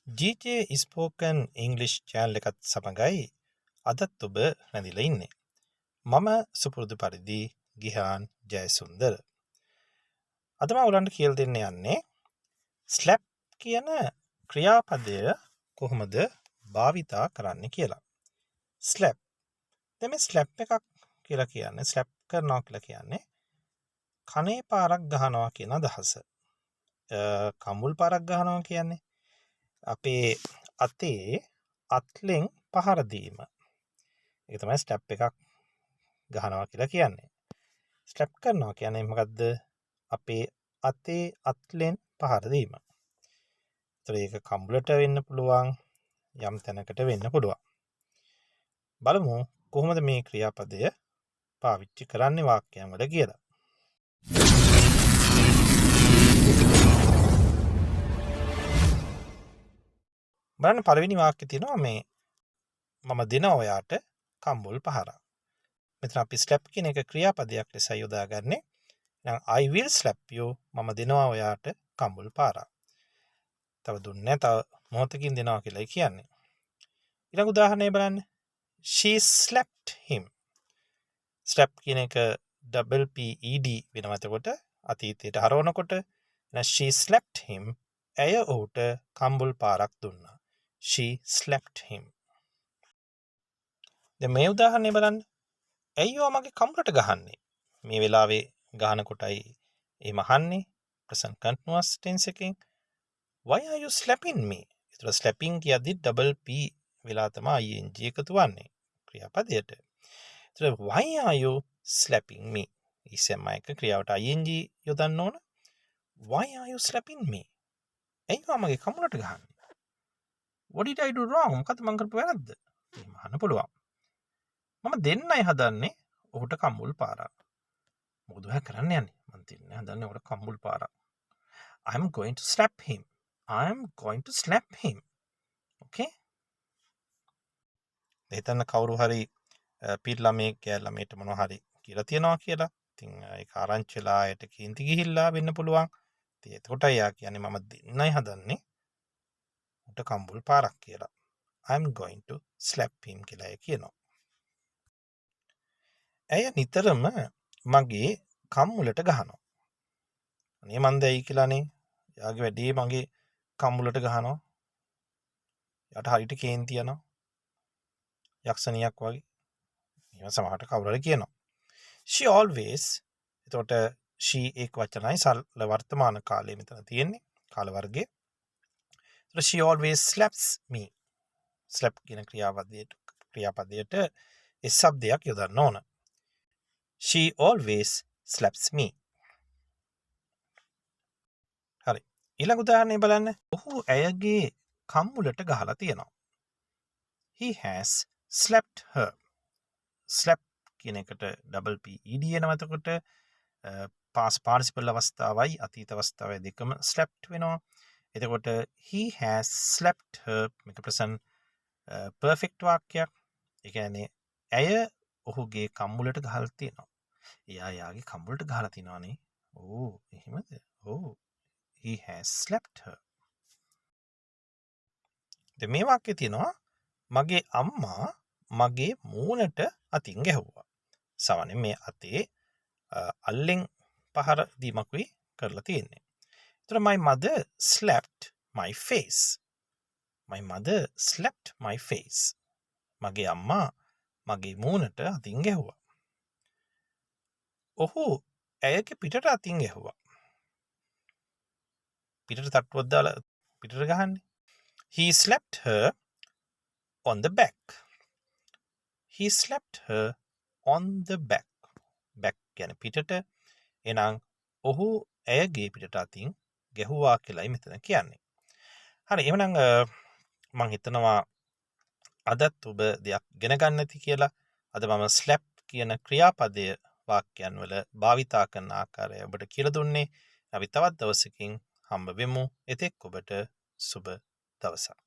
GJ spoken English channel එකත් සමගයි අදත් ඔබ රැඳිලා ඉන්නේ. මම සුපුරුදු පරිදි ගිහාන් ජයසුන්දර. අද මම ඔයගලන්ට කියලා දෙන්න යන්නේ slap කියන ක්‍රියාපදය කොහොමද භාවිතා කරන්න කියලා. slap. දැන් මේ slap එකක් කියලා කියන්නේ slap කරනවා කියලා කියන්නේ කනේ පාරක් ගහනවා කියන අදහස. කම්බුල් පාරක් ගහනවා කියන්නේ අපේ අතේ අත්ලෙන් පහර දීම. ඒක තමයි ස්ටැප් එකක් ගහනවා කියලා කියන්නේ. ස්ටැප් කරනවා කියන්නේ මොකද්ද? අපේ අතේ අත්ලෙන් පහර දීම. ඒතර ඒක කම්බුලට වෙන්න පුළුවන්, යම් තැනකට වෙන්න පුළුවන්. බලමු කොහොමද මේ ක්‍රියාපදය පාවිච්චි කරන්නේ වාක්‍යයන් වල කියලා. බලන්න පළවෙනි වාක්‍යය තියෙනවා මේ මම දෙනවා ඔයාට කම්බුල් පහරක්. මෙතන අපි slap කියන එක ක්‍රියාපදයක් ලෙස යොදාගන්නේ. එහෙනම් I will slap you මම දෙනවා ඔයාට කම්බුල් පාරක්. තව දුන්නේ තව මොහොතකින් දෙනවා කියලා කියන්නේ. ඊළඟ උදාහරණය බලන්න. She slapped him. slap කියන එක double PED වෙනවා. එතකොට අතීතයට හරවනකොට she slapped him. ඇය ඔහුට කම්බුල් පාරක් දුන්නා. She slapped him. දැන් මේ උදාහරණය බලන්න. ඇයි මගේ කම්බුලට ගහන්නේ? මේ වෙලාවේ ගහනකොටයි එහෙම අහන්නේ present continuous tense එකෙන්. Why are you slapping me? ඒතර slapping කියද්දි double P වෙලා තමයි ing එකතු වන්නේ ක්‍රියාපදයට. ඒතර why are you slapping me? ඉස්සෙල්ම එක ක්‍රියාවට ing යොදන්න ඕන. Why are you slapping me? ඇයි මගේ කම්බුලට ගහන්නේ? What did I do wrong? මොකද මං කරපු වැරද්ද? එහෙම අහන්න පුළුවන්. මම දෙන්නයි හදන්නේ ඔහුට කම්බුල් පාරක්. මොකද ඔයා කරන්න යන්නේ? මම දෙන්නයි හදන්නේ ඔහුට කම්බුල් පාරක්. I'm going to slap him. I'm going to slap him. Okay? දෙතන කවුරු හරි පිළමේ කැලමේට මොනවා හරි කියලා තියනවා කියලා. ඉතින් ඒක ආරංචි වෙලා ඒට කේන්ති ගිහිල්ලා වෙන්න පුළුවන්. ඉතින් එතකොට යා කියන්නේ මම දෙන්නයි හදන්නේ ඔහුට කම්බුල් පාරක් කියලා. I'm going to slap him කියලා කියනවා. ඇය නිතරම මගේ කම්මුලට ගහනවා. අනේ මන් දැයි කියලානේ. යාගේ වැඩේ මගේ කම්මුලට ගහනවා. යාට හරියට කේන්ති යනවා. යක්ෂණියක් වගේ. එහෙම සමහරට කවුරු හරි කියනවා. She always. එතකොට she එක් වචනයි සරල වර්තමාන කාලයේ මෙතන තියෙන්නේ. කාල වර්ගයේ. එතකොට she always slaps me. slap කියන ක්‍රියාපදයට ඒ શબ્දයක් යොදන්න ඕන. She always slaps me. හරි. ඊළඟ උදාහරණය බලන්න. ඔහු ඇයගේ කම්මුලට ගහලා තියෙනවා. He has slapped her. slap කියන එකට double PED එනවා. එතකොට past participle අවස්ථාවයි අතීත අවස්ථාවයි දෙකම slapped වෙනවා. එතකොට he has slapped her මේක present perfect වාක්‍යයක්. ඒ කියන්නේ ඇය ඔහුගේ කම්මුලට ගහලා තියෙනවා. එයා යාගේ කම්බුලට ගහලා තිනවනේ. ඕ එහෙමද? ඕ he has slapped her. දැන් මේ වාක්‍යය තියෙනවා මගේ අම්මා මගේ මූණට අතින් ගැහුවා. සාමාන්‍යයෙන් මේ අතේ අල්ලෙන් පහර දීමකුයි කරලා තියෙන්නේ. ඒතර my mother slapped my face. My mother slapped my face. මගේ අම්මා මගේ මූණට අතින් ගැහුවා. ඔහු ඇයගේ පිටට අතින් ගැහුවා. පිටට තට්ටුවක් දාලා පිටට ගහන්නේ. He slapped her on the back. He slapped her on the back. back කියන්නේ පිටට. එහෙනම් ඔහු ඇයගේ පිටට අතින් ගැහුවා කියලායි මෙතන කියන්නේ. හරි එහෙනම් මම හිතනවා අදත් ඔබ දෙයක් ඉගෙන ගන්න ඇති කියලා. අද මම slap කියන ක්‍රියාපදය වාක්‍යයන් වල භාවිතා කරන ආකාරය ඔබට කියලා දුන්නේ. අපි තවත් දවසකින් හම්බ වෙමු. එතෙක් ඔබට සුබ දවසක්.